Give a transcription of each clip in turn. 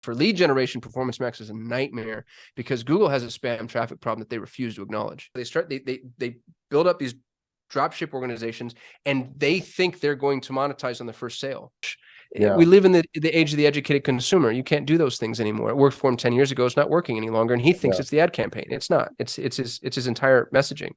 For lead generation, Performance Max is a nightmare because Google has a spam traffic problem that they refuse to acknowledge. They build up these dropship organizations, and they think they're going to monetize on the first sale. Yeah. We live in the age of the educated consumer. You can't do those things anymore. It worked for him 10 years ago. It's not working any longer. And he thinks it's the ad campaign. It's not. It's his entire messaging.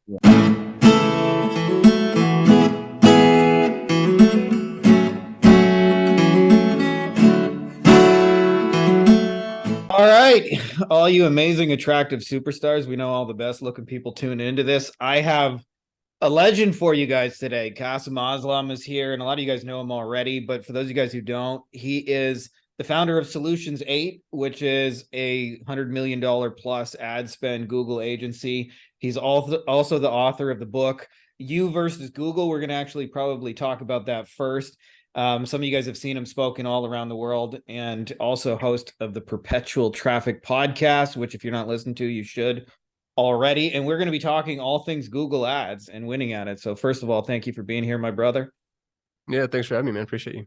All right, all you amazing, attractive superstars. We know all the best looking people tune into this. I have a legend for you guys today. Kasim Aslam is here, and a lot of you guys know him already. But for those of you guys who don't, he is the founder of Solutions 8, which is a $100 million plus ad spend Google agency. He's also the author of the book, You versus Google. We're going to actually probably talk about that first. Some of you guys have seen him spoken all around the world, and also host of the Perpetual Traffic podcast, which if you're not listening to, you should already. And we're going to be talking all things Google ads and winning at it. So first of all, thank you for being here, my brother. Yeah, thanks for having me, man. Appreciate you.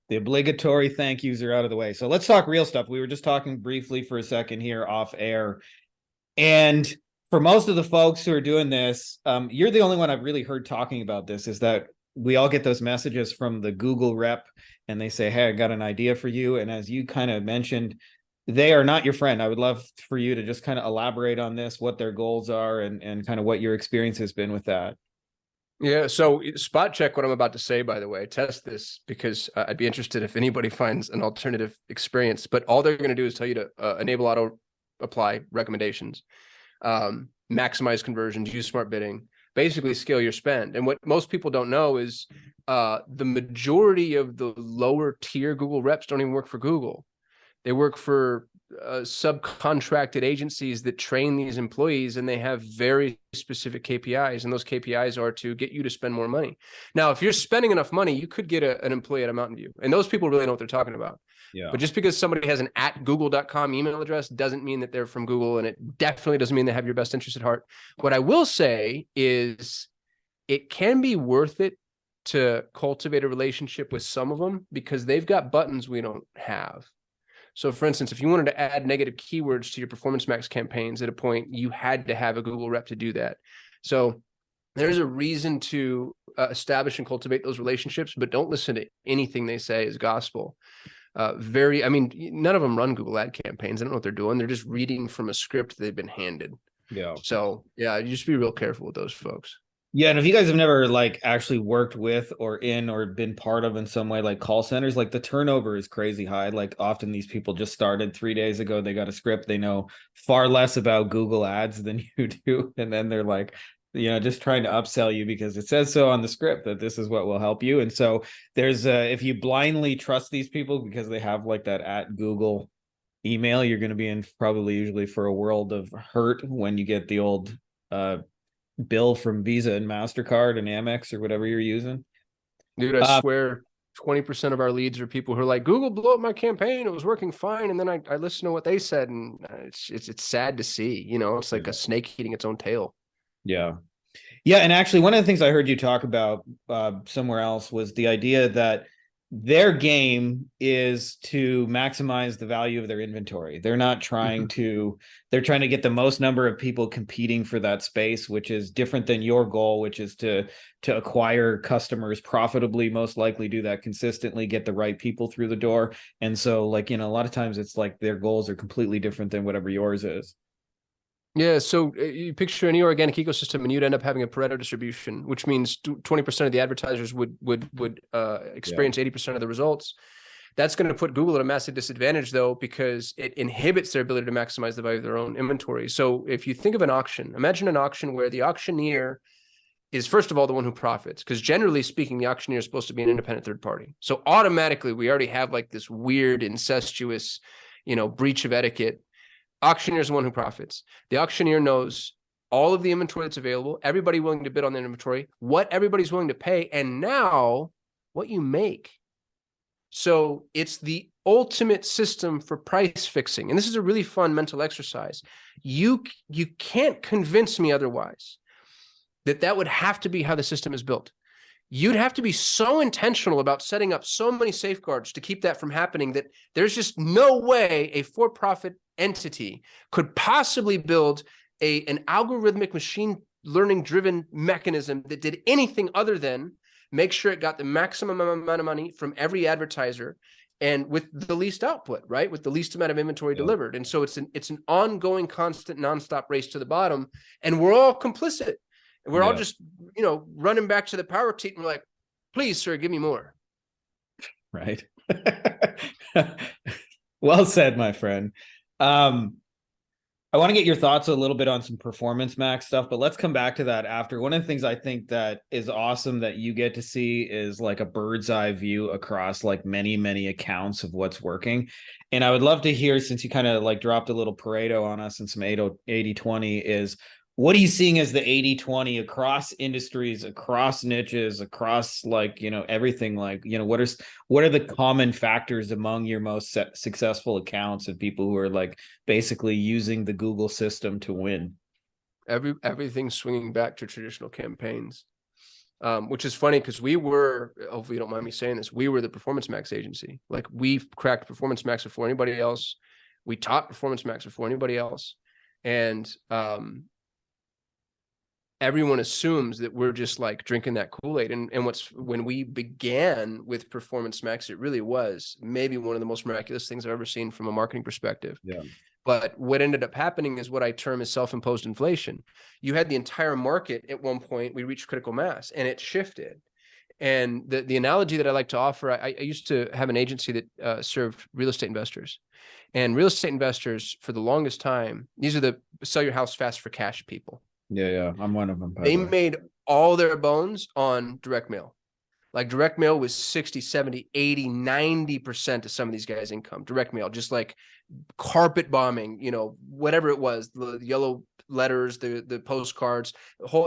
The obligatory thank yous are out of the way. So let's talk real stuff. We were just talking briefly for a second here off air. And for most of the folks who are doing this, you're the only one I've really heard talking about this, is that we all get those messages from the Google rep and they say, hey, I got an idea for you. And as you kind of mentioned, they are not your friend. I would love for you to just kind of elaborate on this, what their goals are, and kind of what your experience has been with that. Yeah. So spot check what I'm about to say, by the way. Test this because I'd be interested if anybody finds an alternative experience. But all they're going to do is tell you to enable auto apply recommendations, maximize conversions, use smart bidding, basically scale your spend. And what most people don't know is the majority of the lower tier Google reps don't even work for Google. They work for subcontracted agencies that train these employees, and they have very specific KPIs. And those KPIs are to get you to spend more money. Now, if you're spending enough money, you could get an employee at a Mountain View. And those people really know what they're talking about. Yeah. But just because somebody has an @google.com email address doesn't mean that they're from Google. And it definitely doesn't mean they have your best interest at heart. What I will say is it can be worth it to cultivate a relationship with some of them because they've got buttons we don't have. So for instance, if you wanted to add negative keywords to your Performance Max campaigns at a point, you had to have a Google rep to do that. So there's a reason to establish and cultivate those relationships, but don't listen to anything they say as gospel. None of them run Google ad campaigns. I don't know what they're doing. They're just reading from a script they've been handed. Yeah. So yeah, you just be real careful with those folks. Yeah, and if you guys have never actually worked with or been part of in some way call centers, the turnover is crazy high. Often these people just started 3 days ago, they got a script, they know far less about Google ads than you do, and then they're just trying to upsell you because it says so on the script that this is what will help you. And so there's if you blindly trust these people because they have that @Google email, you're going to be in probably usually for a world of hurt when you get the old bill from Visa and MasterCard and Amex or whatever you're using. Dude, I swear 20% of our leads are people who are like, Google blew up my campaign. It was working fine. And then I listen to what they said, and it's sad to see, it's like a snake eating its own tail. Yeah. Yeah. And actually, one of the things I heard you talk about somewhere else was the idea that their game is to maximize the value of their inventory. They're not trying to, they're trying to get the most number of people competing for that space, which is different than your goal, which is to acquire customers profitably, most likely do that consistently, get the right people through the door. And so a lot of times it's their goals are completely different than whatever yours is. Yeah, so you picture any organic ecosystem, and you'd end up having a Pareto distribution, which means 20% of the advertisers would experience 80% of the results. That's going to put Google at a massive disadvantage, though, because it inhibits their ability to maximize the value of their own inventory. So if you think of an auction, imagine an auction where the auctioneer is, first of all, the one who profits, because generally speaking, the auctioneer is supposed to be an independent third party. So automatically, we already have this weird, incestuous, breach of etiquette. Auctioneer is the one who profits. The auctioneer knows all of the inventory that's available, everybody willing to bid on their inventory, what everybody's willing to pay, and now what you make. So it's the ultimate system for price fixing. And this is a really fun mental exercise. You can't convince me otherwise that would have to be how the system is built. you'd have to be so intentional about setting up so many safeguards to keep that from happening that there's just no way a for-profit entity could possibly build an algorithmic machine learning driven mechanism that did anything other than make sure it got the maximum amount of money from every advertiser and with the least output, right? With the least amount of inventory delivered. And so it's an ongoing, constant, nonstop race to the bottom, and we're all complicit. We're all just, running back to the power teat and we're like, please, sir, give me more. Right. Well said, my friend. I want to get your thoughts a little bit on some Performance Max stuff, but let's come back to that after. One of the things I think that is awesome that you get to see is like a bird's eye view across like many, many accounts of what's working. And I would love to hear, since you kind of like dropped a little Pareto on us and some 80-20, is what are you seeing as the 80-20 across industries, across niches, across like, everything, like, what are the common factors among your most successful accounts of people who are like basically using the Google system to win? Everything's swinging back to traditional campaigns, which is funny because hopefully you don't mind me saying this, we were the Performance Max agency. Like, we've cracked Performance Max before anybody else. We taught Performance Max before anybody else. And, everyone assumes that we're just like drinking that Kool-Aid. And when we began with Performance Max, it really was maybe one of the most miraculous things I've ever seen from a marketing perspective. Yeah. But what ended up happening is what I term as self-imposed inflation. You had the entire market at one point, we reached critical mass, and it shifted. And the analogy that I like to offer, I used to have an agency that served real estate investors. And real estate investors, for the longest time, these are the sell your house fast for cash people. Yeah. I'm one of them. They made all their bones on direct mail. Like, direct mail was 60, 70, 80, 90% of some of these guys' income. Direct mail, just like carpet bombing, whatever it was, the yellow letters, the postcards,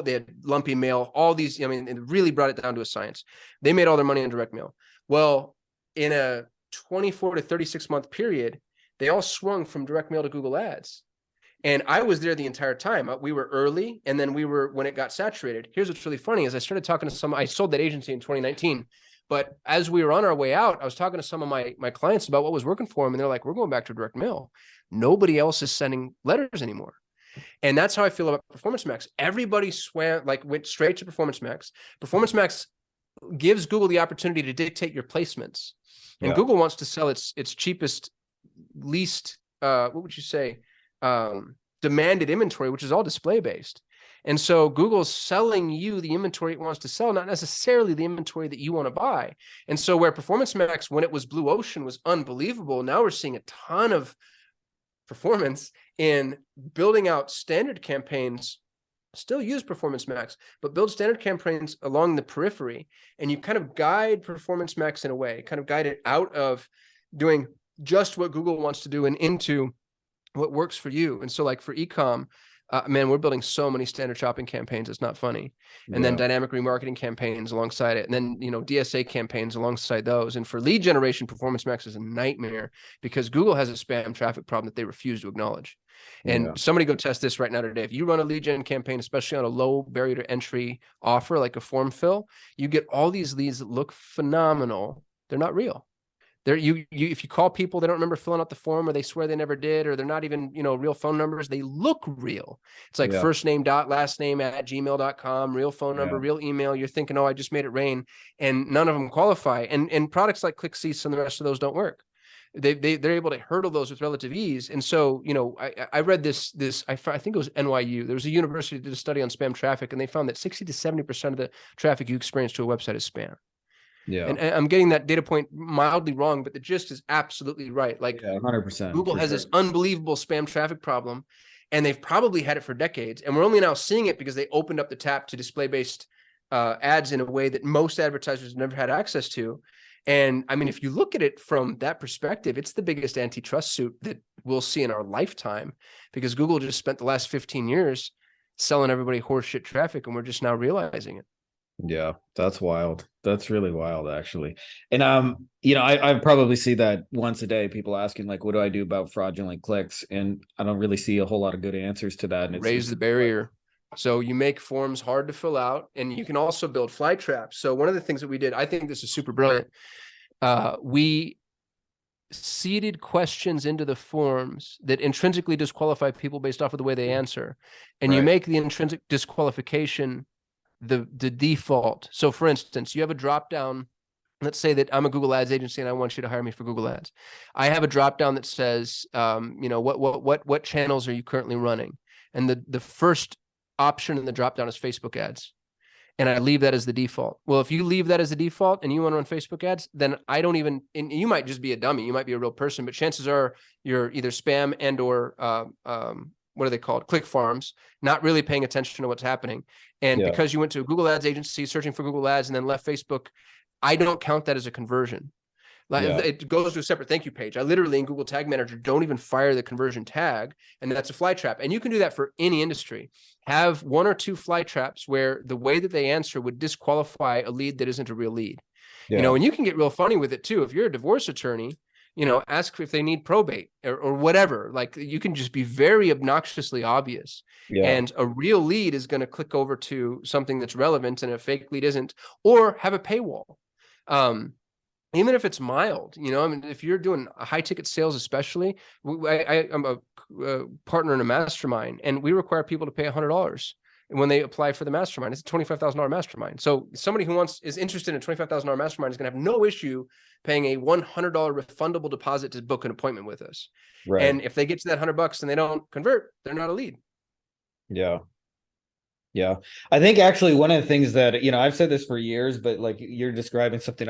they had lumpy mail, all these, it really brought it down to a science. They made all their money on direct mail. Well, in a 24 to 36 month period, they all swung from direct mail to Google Ads. And I was there the entire time. We were early, and then when it got saturated. Here's what's really funny is I started talking to I sold that agency in 2019, but as we were on our way out, I was talking to some of my clients about what was working for them, and they're like, we're going back to direct mail. Nobody else is sending letters anymore. And that's how I feel about Performance Max. Everybody went straight to Performance Max. Performance Max gives Google the opportunity to dictate your placements. And Google wants to sell its cheapest, least, what would you say, demanded inventory, which is all display based. And so Google's selling you the inventory it wants to sell, not necessarily the inventory that you want to buy. And so where Performance Max, when it was blue ocean, was unbelievable, now we're seeing a ton of performance in building out standard campaigns. Still use Performance Max, but build standard campaigns along the periphery. And you kind of guide Performance Max in a way, kind of guide it out of doing just what Google wants to do and into what works for you. And so, like, for ecom, man, we're building so many standard shopping campaigns, it's not funny. And then dynamic remarketing campaigns alongside it. And then, DSA campaigns alongside those. And for lead generation, Performance Max is a nightmare because Google has a spam traffic problem that they refuse to acknowledge. And somebody go test this right now today. If you run a lead gen campaign, especially on a low barrier to entry offer, like a form fill, you get all these leads that look phenomenal. They're not real. If you call people, they don't remember filling out the form, or they swear they never did, or they're not even, real phone numbers. They look real. It's like first name dot last name at gmail.com, real phone number, real email. You're thinking, oh, I just made it rain, and none of them qualify. And products like ClickCease and the rest of those don't work. They're able to hurdle those with relative ease. And so, I read this, I think it was NYU. There was a university that did a study on spam traffic, and they found that 60 to 70% of the traffic you experience to a website is spam. Yeah. And I'm getting that data point mildly wrong, but the gist is absolutely right. Like, 100%. Google has this unbelievable spam traffic problem, and they've probably had it for decades. And we're only now seeing it because they opened up the tap to display-based ads in a way that most advertisers never had access to. And I mean, if you look at it from that perspective, it's the biggest antitrust suit that we'll see in our lifetime, because Google just spent the last 15 years selling everybody horseshit traffic, and we're just now realizing it. Yeah, that's wild. That's really wild, actually. And I probably see that once a day, people asking like, what do I do about fraudulent clicks? And I don't really see a whole lot of good answers to that. And raise the barrier. So you make forms hard to fill out, and you can also build fly traps. So one of the things that we did, I think this is super brilliant. We seeded questions into the forms that intrinsically disqualify people based off of the way they answer. And you make the intrinsic disqualification the default. So for instance, you have a drop down. Let's say that I'm a Google Ads agency and I want you to hire me for Google Ads. I have a drop down that says, what channels are you currently running? And the first option in the drop down is Facebook ads. And I leave that as the default. Well, if you leave that as the default and you want to run Facebook ads, then I don't even, and you might just be a dummy. You might be a real person, but chances are you're either spam and or what are they called? Click farms, not really paying attention to what's happening. And because you went to a Google Ads agency searching for Google Ads and then left Facebook, I don't count that as a conversion. It goes to a separate thank you page. I literally in Google Tag Manager don't even fire the conversion tag, and that's a fly trap. And you can do that for any industry. Have 1 or 2 fly traps where the way that they answer would disqualify a lead that isn't a real lead. And you can get real funny with it too. If you're a divorce attorney, ask if they need probate or whatever. Like, you can just be very obnoxiously obvious. And a real lead is going to click over to something that's relevant and a fake lead isn't, or have a paywall. Even if it's mild, I mean, if you're doing high ticket sales, especially, I'm a partner in a mastermind, and we require people to pay $100 when they apply for the mastermind. It's a $25,000 mastermind. So somebody who is interested in a $25,000 mastermind is going to have no issue paying a $100 refundable deposit to book an appointment with us. And if they get to that $100 and they don't convert, they're not a lead. Yeah. I think actually one of the things that, I've said this for years, but like you're describing something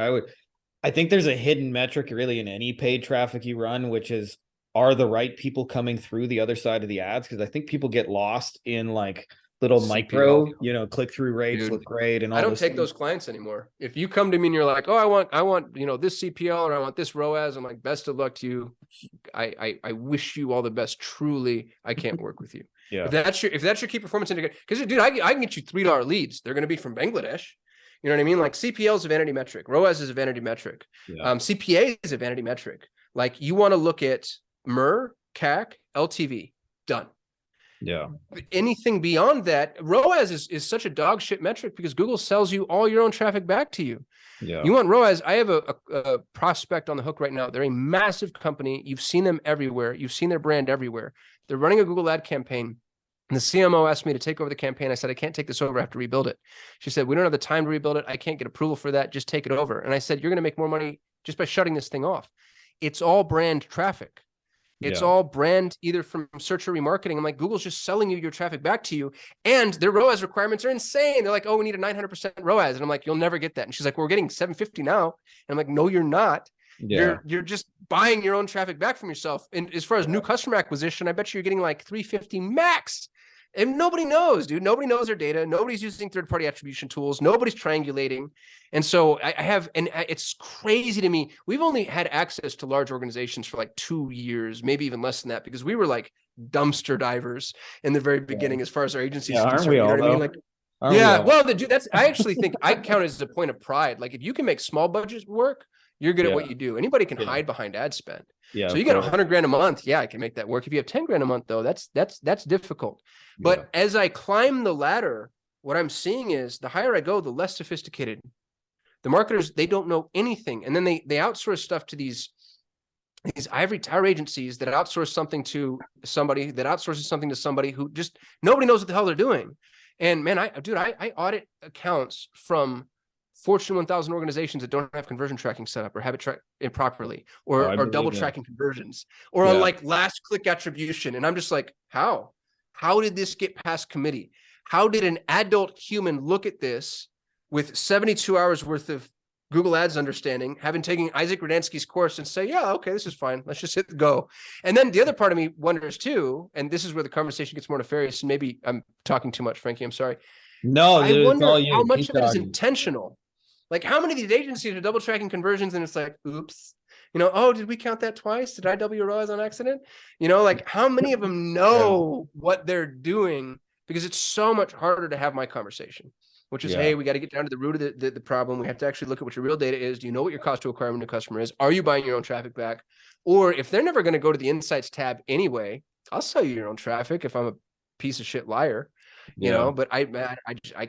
I think there's a hidden metric really in any paid traffic you run, which is, are the right people coming through the other side of the ads? Because I think people get lost in like little micro, click-through rates look great. And all I don't take those clients anymore. If you come to me and you're like, oh, I want, this CPL or I want this ROAS, I'm like, best of luck to you. I wish you all the best. Truly, I can't work with you. If that's your key performance indicator, because dude, I can get you $3 leads. They're going to be from Bangladesh. You know what I mean? Like, CPL is a vanity metric. ROAS is a vanity metric. CPA is a vanity metric. Like, you want to look at MER, CAC, LTV. Done. Anything beyond that, ROAS is such a dog shit metric because Google sells you all your own traffic back to you. You want ROAS. I have a prospect on the hook right now. They're a massive company. You've seen them everywhere. You've seen their brand everywhere. They're running a Google ad campaign. And the CMO asked me to take over the campaign. I said, I can't take this over. I have to rebuild it. She said, we don't have the time to rebuild it. I can't get approval for that. Just take it over. And I said, you're going to make more money just by shutting this thing off. It's all brand traffic. It's all brand, either from search or remarketing. I'm like, Google's just selling you your traffic back to you. And their ROAS requirements are insane. They're like, oh, we need a 900% ROAS. And I'm like, you'll never get that. And she's like, well, we're getting 750 now. And I'm like, no, you're not. You're just buying your own traffic back from yourself. And as far as new customer acquisition, I bet you're getting like 350 max. And nobody knows, dude. Nobody knows their data. Nobody's using third-party attribution tools. Nobody's triangulating. And so it's crazy to me. We've only had access to large organizations for like 2 years, maybe even less than that, because we were like dumpster divers in the very beginning as far as our agencies. Aren't we all, though? Well, dude, I actually think I count it as a point of pride. Like, if you can make small budgets work, you're good at what you do. Anybody can hide behind ad spend. So you get $100,000 a month. Yeah, I can make that work. If you have $10,000 a month, though, that's difficult. But as I climb the ladder, what I'm seeing is the higher I go, the less sophisticated. The marketers, they don't know anything. And then they outsource stuff to these ivory tower agencies that outsource something to somebody that outsources something to somebody who just, nobody knows what the hell they're doing. And man, I audit accounts from Fortune 1000 organizations that don't have conversion tracking set up or have it tracked improperly or double tracking conversions or on like last click attribution. And I'm just like, how did this get past committee? How did an adult human look at this with 72 hours worth of Google Ads understanding, having taken Isaac Rudansky's course and say, yeah, okay, this is fine. Let's just hit go. And then the other part of me wonders too, and this is where the conversation gets more nefarious, and maybe I'm talking too much, Frankie, I'm sorry. No, I wonder how much of it is intentional. Like, how many of these agencies are double tracking conversions and it's like, oops, oh, did we count that twice? Did I double your ROAS on accident? Like, how many of them know what they're doing? Because it's so much harder to have my conversation, which is, hey, we got to get down to the root of the problem. We have to actually look at what your real data is. Do you know what your cost to acquire a new customer is? Are you buying your own traffic back? Or if they're never going to go to the insights tab anyway, I'll sell you your own traffic if I'm a piece of shit liar. Yeah. but I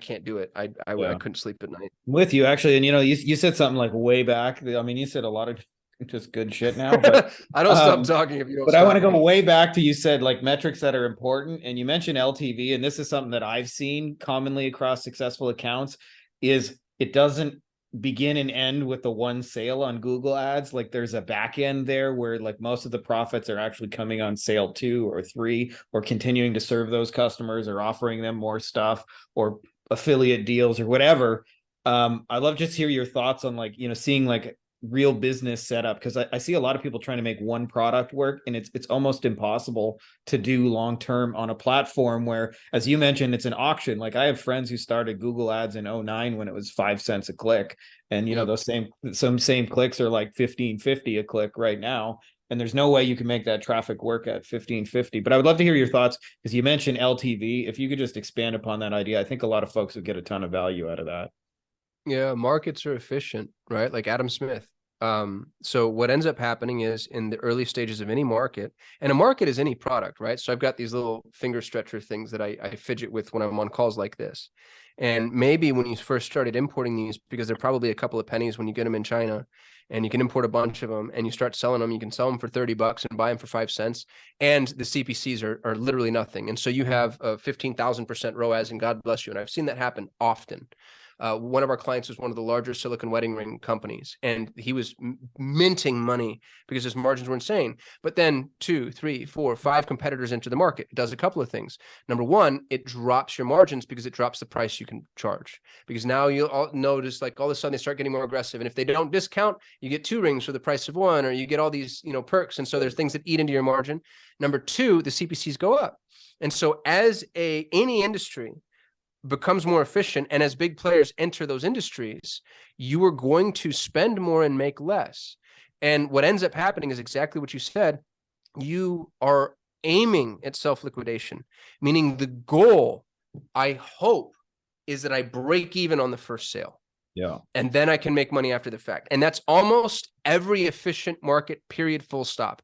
can't do it. I Yeah. couldn't sleep at night. I'm with you actually. And you said something like way back. I mean, you said a lot of just good shit now, but I don't stop talking if you don't but I want to stop go me. way back to you said like metrics that are important. And you mentioned LTV, and this is something that I've seen commonly across successful accounts is it doesn't begin and end with the one sale on Google ads. Like there's a back end there where like most of the profits are actually coming on sale 2 or 3, or continuing to serve those customers or offering them more stuff or affiliate deals or whatever. I'd love to just hear your thoughts on like, seeing like real business setup, because I see a lot of people trying to make one product work, and it's almost impossible to do long term on a platform where, as you mentioned, it's an auction. Like I have friends who started Google ads in 09 when it was 5 cents a click, and Yep. those same clicks are like 15.50 a click right now, and there's no way you can make that traffic work at 15.50. But I would love to hear your thoughts, because you mentioned LTV. If you could just expand upon that idea, I think a lot of folks would get a ton of value out of that. Yeah, markets are efficient, right? Like Adam Smith. So what ends up happening is in the early stages of any market, and a market is any product, right? So I've got these little finger stretcher things that I fidget with when I'm on calls like this. And maybe when you first started importing these, because they're probably a couple of pennies when you get them in China, and you can import a bunch of them and you start selling them, you can sell them for $30 and buy them for 5 cents. And the CPCs are literally nothing. And so you have a 15,000% ROAS, and God bless you. And I've seen that happen often. One of our clients was one of the larger silicon wedding ring companies, and he was minting money because his margins were insane. But then 2, 3, 4, 5 competitors enter the market. It does a couple of things. Number one, it drops your margins because it drops the price you can charge. Because now you'll all notice, like all of a sudden they start getting more aggressive. And if they don't discount, you get 2 rings for the price of 1, or you get all these, perks. And so there's things that eat into your margin. Number 2, the CPCs go up. And so as any industry becomes more efficient, and as big players enter those industries, you are going to spend more and make less. And what ends up happening is exactly what you said. You are aiming at self-liquidation, meaning the goal, I hope, is that I break even on the first sale. Yeah. And then I can make money after the fact. And that's almost every efficient market, period, full stop.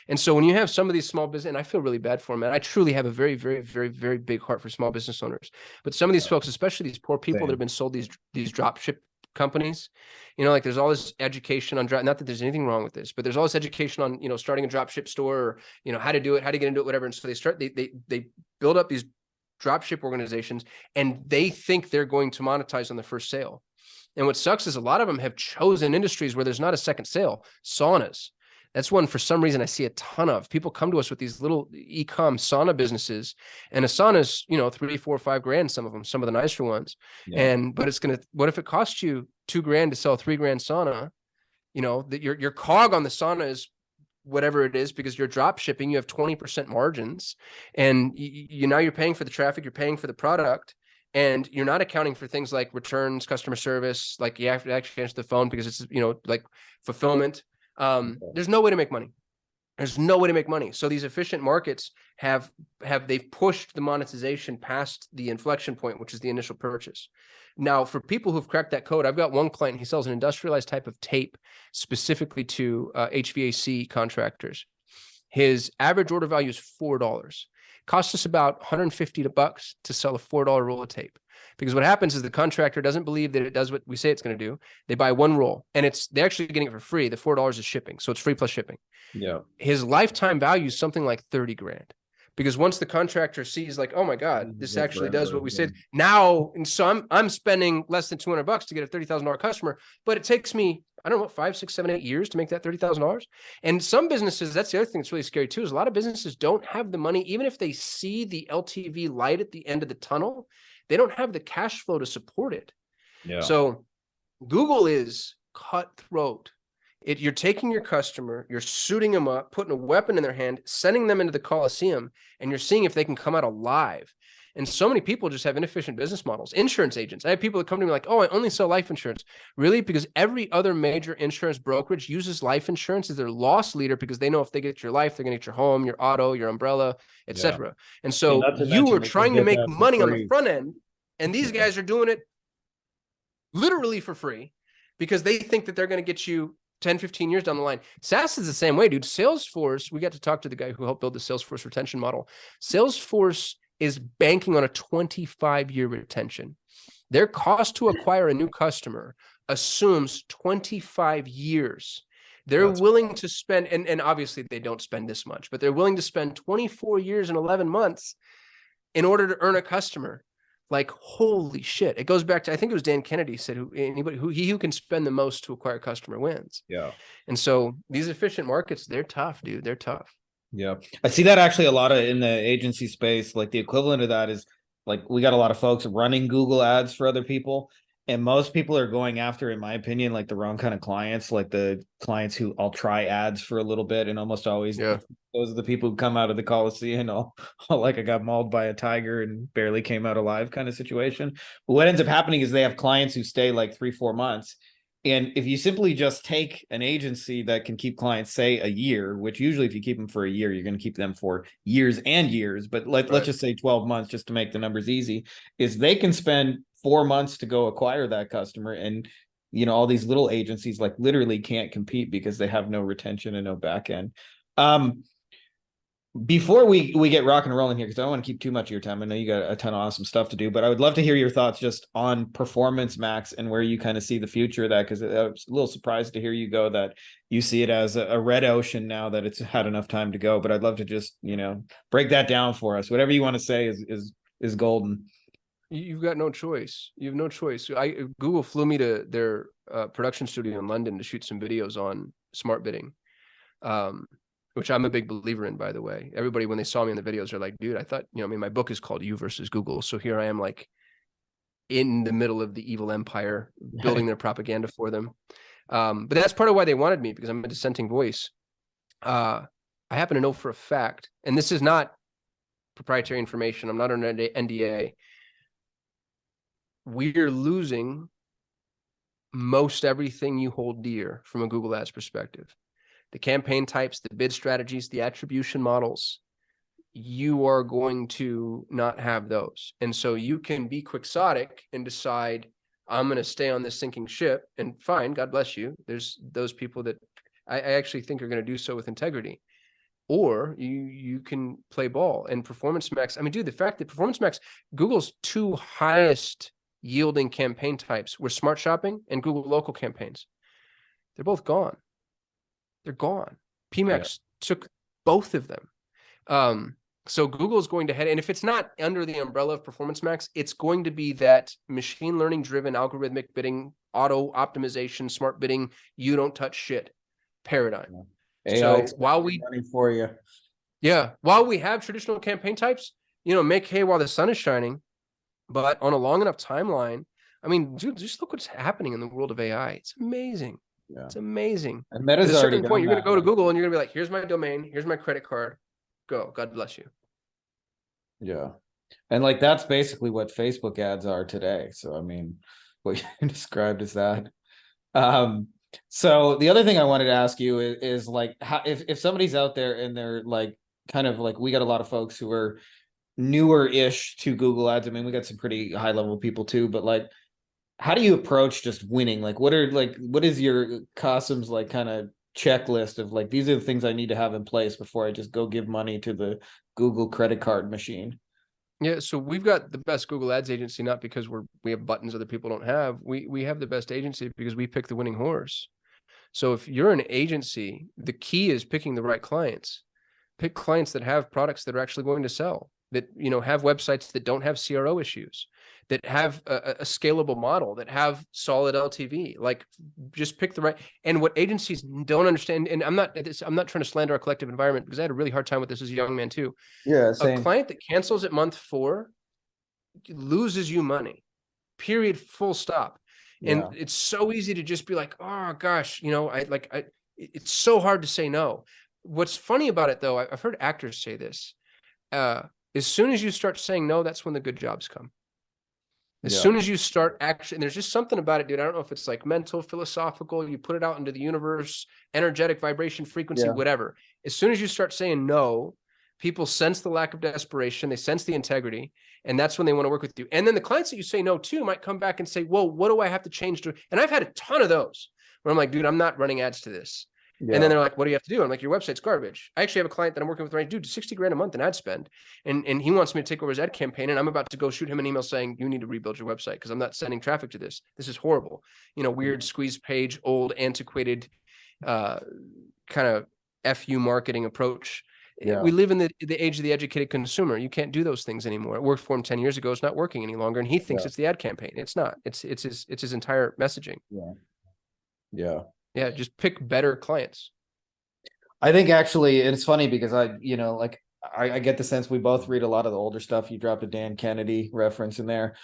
And so when you have some of these small business, and I feel really bad for them, and I truly have a very, very, very, very big heart for small business owners. But some of these folks, especially these poor people that have been sold these drop ship companies, like there's all this education on not that there's anything wrong with this, but there's all this education on, starting a drop ship store, or, how to do it, how to get into it, whatever. And so they build up these drop ship organizations, and they think they're going to monetize on the first sale. And what sucks is a lot of them have chosen industries where there's not a second sale. Saunas. That's one, for some reason, I see a ton of. People come to us with these little e-com sauna businesses, and a sauna's, 3, 4, 5 grand, some of them, some of the nicer ones. Yeah. But what if it costs you 2 grand to sell a 3 grand sauna? That your cog on the sauna is whatever it is, because you're drop shipping, you have 20% margins, and now you're paying for the traffic, you're paying for the product. And you're not accounting for things like returns, customer service, like you have to actually answer the phone because it's, like fulfillment. There's no way to make money. There's no way to make money. So these efficient markets they've pushed the monetization past the inflection point, which is the initial purchase. Now, for people who've cracked that code, I've got one client, he sells an industrialized type of tape specifically to HVAC contractors. His average order value is $4. Costs us about $150 to sell a $4 roll of tape. Because what happens is the contractor doesn't believe that it does what we say it's going to do. They buy one roll, and they're actually getting it for free. The $4 is shipping. So it's free plus shipping. Yeah. His lifetime value is something like 30 grand. Because once the contractor sees, like, oh my God, this actually does what we said now. And so I'm spending less than $200 to get a $30,000 customer, but it takes me, I don't know, 5, 6, 7, 8 years to make that $30,000. And some businesses, that's the other thing that's really scary too, is a lot of businesses don't have the money. Even if they see the LTV light at the end of the tunnel, they don't have the cash flow to support it. Yeah. So Google is cutthroat. You're taking your customer, you're suiting them up, putting a weapon in their hand, sending them into the Coliseum, and you're seeing if they can come out alive. And so many people just have inefficient business models. Insurance agents. I have people that come to me like, oh, I only sell life insurance. Really? Because every other major insurance brokerage uses life insurance as their loss leader, because they know if they get your life, they're going to get your home, your auto, your umbrella, etc. And so you are trying to make money on the front end, and these guys are doing it literally for free because they think that they're going to get you 10, 15 years down the line. SaaS is the same way, dude. Salesforce, we got to talk to the guy who helped build the Salesforce retention model. Salesforce is banking on a 25-year retention. Their cost to acquire a new customer assumes 25 years. They're willing to spend, and obviously they don't spend this much, but they're willing to spend 24 years and 11 months in order to earn a customer. Like, holy shit. It goes back to, I think it was Dan Kennedy said, he who can spend the most to acquire a customer wins. Yeah. And so these efficient markets, they're tough, dude. They're tough. Yeah. I see that actually a lot of in the agency space. Like the equivalent of that is like we got a lot of folks running Google ads for other people. And most people are going after, in my opinion, like the wrong kind of clients, like the clients who I'll try ads for a little bit. And almost always those are the people who come out of the Coliseum and all like I got mauled by a tiger and barely came out alive kind of situation. But what ends up happening is they have clients who stay like 3-4 months. And if you simply just take an agency that can keep clients, say, a year, which usually if you keep them for a year, you're going to keep them for years and years. But let's just say 12 months, just to make the numbers easy, is they can spend 4 months to go acquire that customer. And, all these little agencies like literally can't compete because they have no retention and no back end. Before we get rock and rolling here, because I don't want to keep too much of your time. I know you got a ton of awesome stuff to do, but I would love to hear your thoughts just on Performance Max and where you kind of see the future of that, because I was a little surprised to hear you go that you see it as a red ocean now that it's had enough time to go. But I'd love to just, break that down for us. Whatever you want to say is golden. You've got no choice. You have no choice. Google flew me to their production studio in London to shoot some videos on smart bidding. Which I'm a big believer in, by the way. Everybody, when they saw me in the videos, are like, dude, I thought, my book is called You versus Google. So here I am, like, in the middle of the evil empire, building their propaganda for them. But that's part of why they wanted me, because I'm a dissenting voice. I happen to know for a fact, and this is not proprietary information, I'm not on an NDA, we're losing most everything you hold dear from a Google Ads perspective. The campaign types, the bid strategies, the attribution models, you are going to not have those. And so you can be quixotic and decide, I'm going to stay on this sinking ship, and fine, God bless you. There's those people that I actually think are going to do so with integrity. Or you can play ball. And Performance Max, I mean, dude, the fact that Performance Max, Google's two highest yielding campaign types were Smart Shopping and Google Local campaigns. They're both gone. They're gone. PMax took both of them. So Google is going to head, and if it's not under the umbrella of Performance Max, it's going to be that machine learning driven algorithmic bidding, auto optimization, smart bidding, you don't touch shit paradigm. AI so while we money for you. Yeah, while we have traditional campaign types, make hay while the sun is shining, but on a long enough timeline, I mean, dude, just look what's happening in the world of AI. It's amazing. Yeah. It's amazing. And Meta's at a certain already point, you're going to go to Google and you're going to be like, here's my domain, here's my credit card, go. God bless you. Yeah. And like, that's basically what Facebook ads are today. So, I mean, what you described is that. So the other thing I wanted to ask you is like, how, if somebody's out there and they're like, kind of like, we got a lot of folks who are newer-ish to Google ads. I mean, we got some pretty high level people too, but like, how do you approach just winning? Like, what is your Kasim's like kind of checklist of like, these are the things I need to have in place before I just go give money to the Google credit card machine? Yeah, so we've got the best Google Ads agency, not because we have buttons other people don't have. We have the best agency because we pick the winning horse. So if you're an agency, the key is picking the right clients. Pick clients that have products that are actually going to sell, that have websites that don't have CRO issues, that have a scalable model, that have solid LTV. Like, just pick the right. And what agencies don't understand, and I'm not trying to slander our collective environment, because I had a really hard time with this as a young man too. Yeah, same. A client that cancels at month 4 loses you money. Period. Full stop. And it's so easy to just be like, oh gosh, it's so hard to say no. What's funny about it though, I've heard actors say this. As soon as you start saying no, that's when the good jobs come. As soon as you start action, there's just something about it, dude. I don't know if it's like mental, philosophical, you put it out into the universe, energetic, vibration, frequency, whatever. As soon as you start saying no, people sense the lack of desperation, they sense the integrity, and that's when they want to work with you. And then the clients that you say no to might come back and say, well, what do I have to change to? And I've had a ton of those where I'm like, dude, I'm not running ads to this. And then Yeah. they're like, what do you have to do? I'm like, your website's garbage. I actually have a client that I'm working with right now, dude, 60 grand a month in ad spend. And he wants me to take over his ad campaign. And I'm about to go shoot him an email saying, you need to rebuild your website because I'm not sending traffic to this. This is horrible. Weird squeeze page, old, antiquated, kind of FU marketing approach. Yeah. We live in the age of the educated consumer. You can't do those things anymore. It worked for him 10 years ago. It's not working any longer. And he thinks Yeah. it's the ad campaign. It's not. It's his entire messaging. Yeah. Yeah. Yeah. Just pick better clients. I think actually it's funny because I get the sense we both read a lot of the older stuff. You dropped a Dan Kennedy reference in there.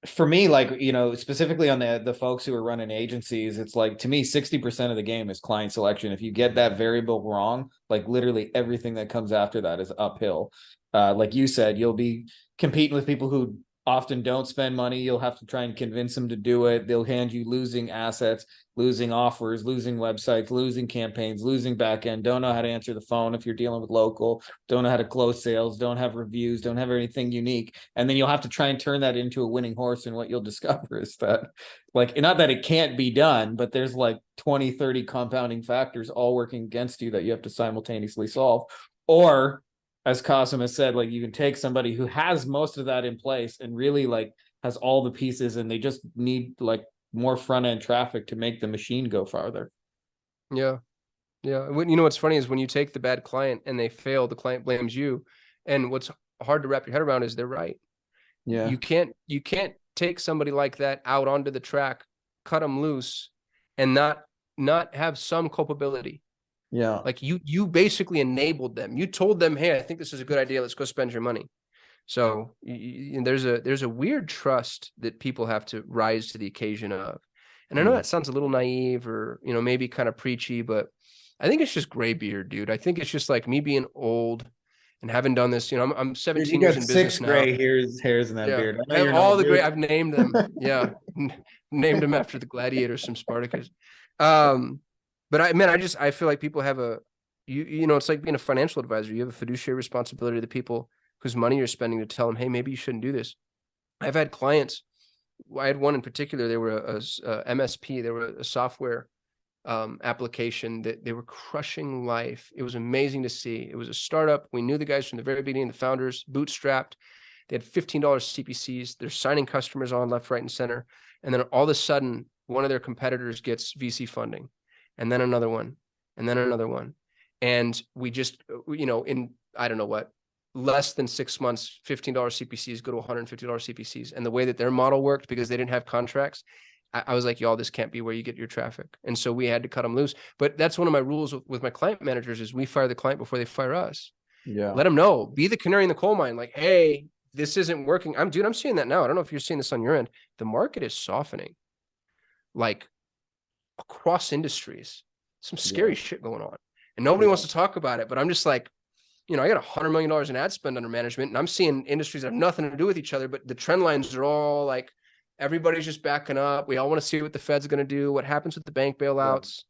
For me, like, specifically on the folks who are running agencies, it's like, to me, 60% of the game is client selection. If you get that variable wrong, like literally everything that comes after that is uphill. Like you said, you'll be competing with people who often don't spend money. You'll have to try and convince them to do it. They'll hand you losing assets, losing offers, losing websites, losing campaigns, losing back end, don't know how to answer the phone if you're dealing with local, don't know how to close sales, don't have reviews, don't have anything unique. And then you'll have to try and turn that into a winning horse. And what you'll discover is that, like, not that it can't be done, but there's like 20, 30 compounding factors all working against you that you have to simultaneously solve. Or, as Kasim has said, like, you can take somebody who has most of that in place and really like has all the pieces, and they just need like more front end traffic to make the machine go farther. Yeah. Yeah. What's funny is when you take the bad client and they fail, the client blames you. And what's hard to wrap your head around is they're right. Yeah. You can't take somebody like that out onto the track, cut them loose, and not have some culpability. Yeah. Like you basically enabled them. You told them, hey, I think this is a good idea. Let's go spend your money. So there's a weird trust that people have to rise to the occasion of. And I know Yeah. that sounds a little naive or, maybe kind of preachy, but I think it's just gray beard, dude. I think it's just like me being old and having done this. I'm Dude, you 17 years got in six business now. gray hairs in that Yeah. beard. I I know have you're an all old the great, dude. I've named them. Yeah. Named them after the gladiators from Spartacus. But I feel like people have it's like being a financial advisor. You have a fiduciary responsibility to the people whose money you're spending to tell them, hey, maybe you shouldn't do this. I've had clients. I had one in particular. They were a MSP. They were a software application that they were crushing life. It was amazing to see. It was a startup. We knew the guys from the very beginning, the founders, bootstrapped. They had $15 CPCs. They're signing customers on left, right, and center. And then all of a sudden, one of their competitors gets VC funding, and then another one, and then another one. And we just, in, I don't know what, less than 6 months, $15 CPCs go to $150 CPCs. And the way that their model worked, because they didn't have contracts, I was like, y'all, this can't be where you get your traffic. And so we had to cut them loose. But that's one of my rules with my client managers is we fire the client before they fire us. Yeah. Let them know, be the canary in the coal mine. Like, hey, this isn't working. I'm seeing that now. I don't know if you're seeing this on your end. The market is softening, like across industries. Some scary shit going on, and nobody wants to talk about it. But I'm just like, I got $100 million in ad spend under management, and I'm seeing industries that have nothing to do with each other, but the trend lines are all like, everybody's just backing up. We all want to see what the Fed's going to do, what happens with the bank bailouts.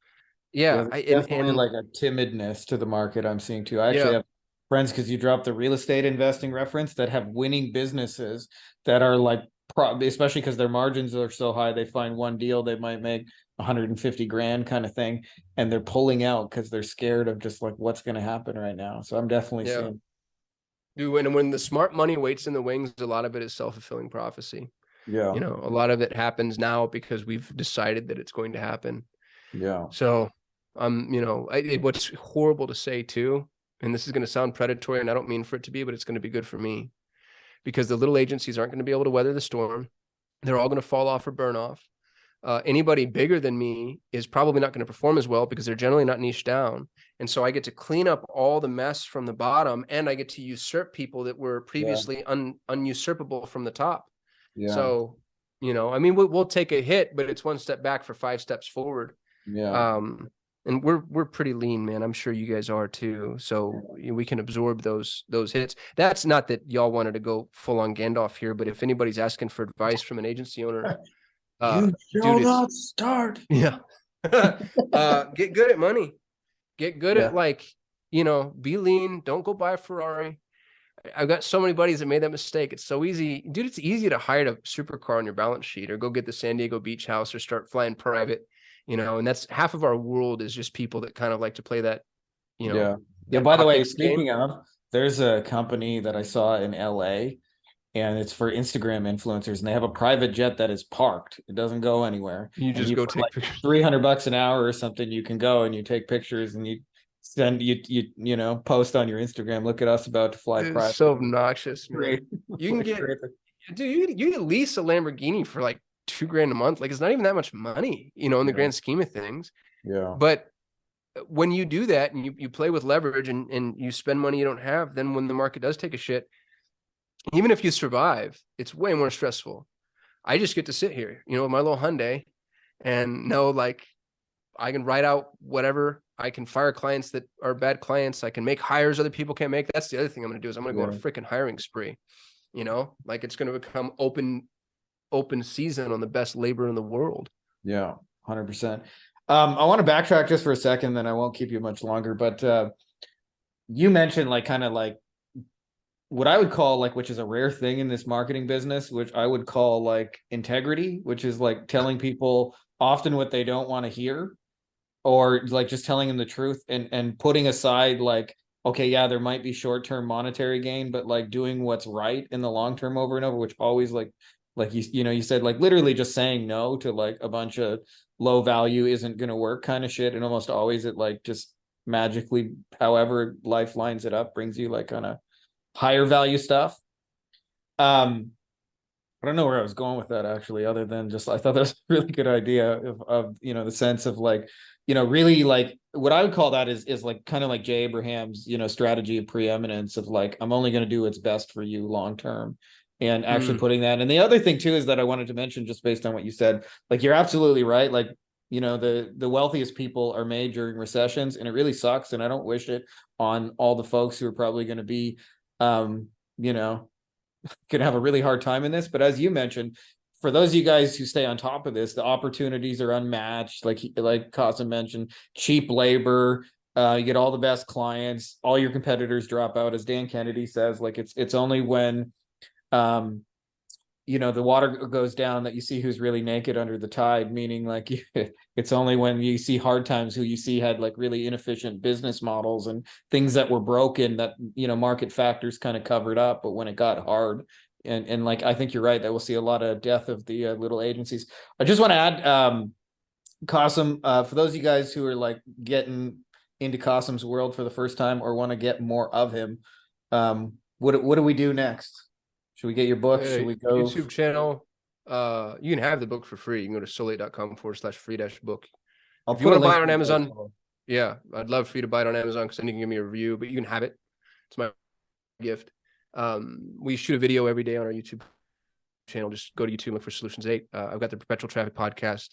Yeah, Yeah, definitely like a timidness to the market I'm seeing too. I actually yeah, have friends, because you dropped the real estate investing reference, that have winning businesses that are like, especially because their margins are so high, they find one deal, they might make 150 grand kind of thing, and they're pulling out because they're scared of just like what's going to happen right now. So I'm definitely yeah. seeing. Dude, when the smart money waits in the wings, a lot of it is self-fulfilling prophecy. Yeah. A lot of it happens now because we've decided that it's going to happen. Yeah. So, what's horrible to say too, and this is going to sound predatory, and I don't mean for it to be, but it's going to be good for me because the little agencies aren't going to be able to weather the storm. They're all going to fall off or burn off. Anybody bigger than me is probably not going to perform as well because they're generally not niche down. And so I get to clean up all the mess from the bottom, and I get to usurp people that were previously unusurpable from the top. Yeah. So, we'll take a hit, but it's one step back for 5 steps forward. Yeah. And we're pretty lean, man. I'm sure you guys are too. So we can absorb those hits. That's not that y'all wanted to go full on Gandalf here, but if anybody's asking for advice from an agency owner, You shall not start. yeah. Get good at money. Get good at be lean. Don't go buy a Ferrari. I've got so many buddies that made that mistake. It's so easy. Dude, it's easy to hire a supercar on your balance sheet or go get the San Diego beach house or start flying private. and that's half of our world is just people that kind of like to play that, Yeah. Yeah. that By the way, optics game. speaking of, there's a company that I saw in LA, and it's for Instagram influencers, and they have a private jet that is parked. It doesn't go anywhere. You And just you go for take like pictures. $300 an hour or something, you can go and you take pictures and you send post on your Instagram. Look at us about to fly It's private. so obnoxious, Great. man. You can Like, get, great. dude, you can lease a Lamborghini for like $2,000 a month. Like it's not even that much money, in the Yeah. grand scheme of things. Yeah. But when you do that and you play with leverage and you spend money you don't have, then when the market does take a shit, even if you survive, it's way more stressful. I just get to sit here, with my little Hyundai and know like I can write out whatever. I can fire clients that are bad clients. I can make hires other people can't make. That's the other thing I'm going to do is I'm going to go on a freaking hiring spree. Like it's going to become open season on the best labor in the world. Yeah. 100%. I want to backtrack just for a second, then I won't keep you much longer. But you mentioned like kind of like what I would call like, which is a rare thing in this marketing business, which I would call like integrity, which is like telling people often what they don't want to hear, or like just telling them the truth and putting aside like, okay, yeah, there might be short-term monetary gain, but like doing what's right in the long term over and over, which always like you said like literally just saying no to like a bunch of low value isn't going to work kind of shit, and almost always it like just magically, however life lines it up, brings you like kind of higher value stuff. I don't know where I was going with that actually, other than just I thought that was a really good idea of the sense of like, really like what I would call that is like kind of like Jay Abraham's, strategy of preeminence of like, I'm only going to do what's best for you long term. And actually putting that. And the other thing too is that I wanted to mention, just based on what you said, like you're absolutely right. Like, the wealthiest people are made during recessions, and it really sucks. And I don't wish it on all the folks who are probably going to be you know, could have a really hard time in this. But as you mentioned, for those of you guys who stay on top of this, the opportunities are unmatched. Like Kasim mentioned, cheap labor, you get all the best clients, all your competitors drop out. As Dan Kennedy says, like it's only when um the water goes down that you see who's really naked under the tide, meaning like it's only when you see hard times who you see had like really inefficient business models and things that were broken that market factors kind of covered up. But when it got hard, and like I think you're right that we'll see a lot of death of the little agencies. I just want to add, Kasim, for those of you guys who are like getting into Kasim's world for the first time or want to get more of him, what do we do next? Should we get your book? Should we go? YouTube channel? You can have the book for free. You can go to solate.com/free-book. I'll If you put a want to buy link it on to it as Amazon, well. yeah, I'd love for you to buy it on Amazon because then you can give me a review, but you can have it. It's my gift. We shoot a video every day on our YouTube channel. Just go to YouTube, look for Solutions 8. I've got the Perpetual Traffic podcast.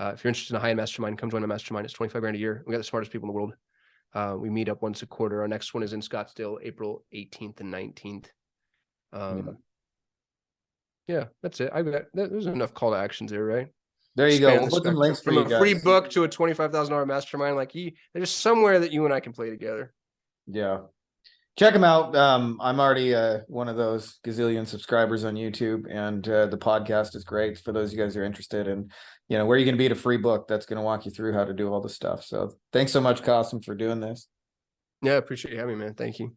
If you're interested in a high-end mastermind, come join my mastermind. It's $25,000 a year. We got the smartest people in the world. We meet up once a quarter. Our next one is in Scottsdale, April 18th and 19th. Yeah, that's it. There's enough call to actions there, right? There you go. Spans We'll the put some spectrum links for from you a free guys. book to a $25,000 mastermind. Like there's somewhere that you and I can play together. Yeah. Check them out. I'm already one of those gazillion subscribers on YouTube, and the podcast is great for those of you guys who are interested. And where you're going to be at a free book that's going to walk you through how to do all this stuff. So thanks so much, Kasim, for doing this. Yeah, I appreciate you having me, man. Thank you.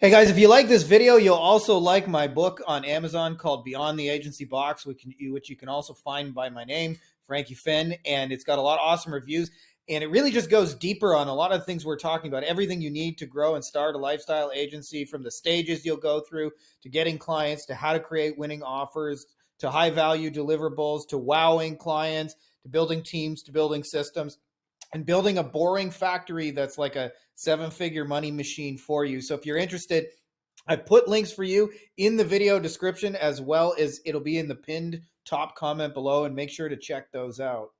Hey guys, if you like this video, you'll also like my book on Amazon called Beyond the Agency Box, which you can also find by my name, Frankie Finn, and it's got a lot of awesome reviews. And it really just goes deeper on a lot of things we're talking about, everything you need to grow and start a lifestyle agency, from the stages you'll go through to getting clients, to how to create winning offers, to high value deliverables, to wowing clients, to building teams, to building systems, and building a boring factory that's like a 7-figure money machine for you. So if you're interested, I put links for you in the video description, as well as it'll be in the pinned top comment below, and make sure to check those out.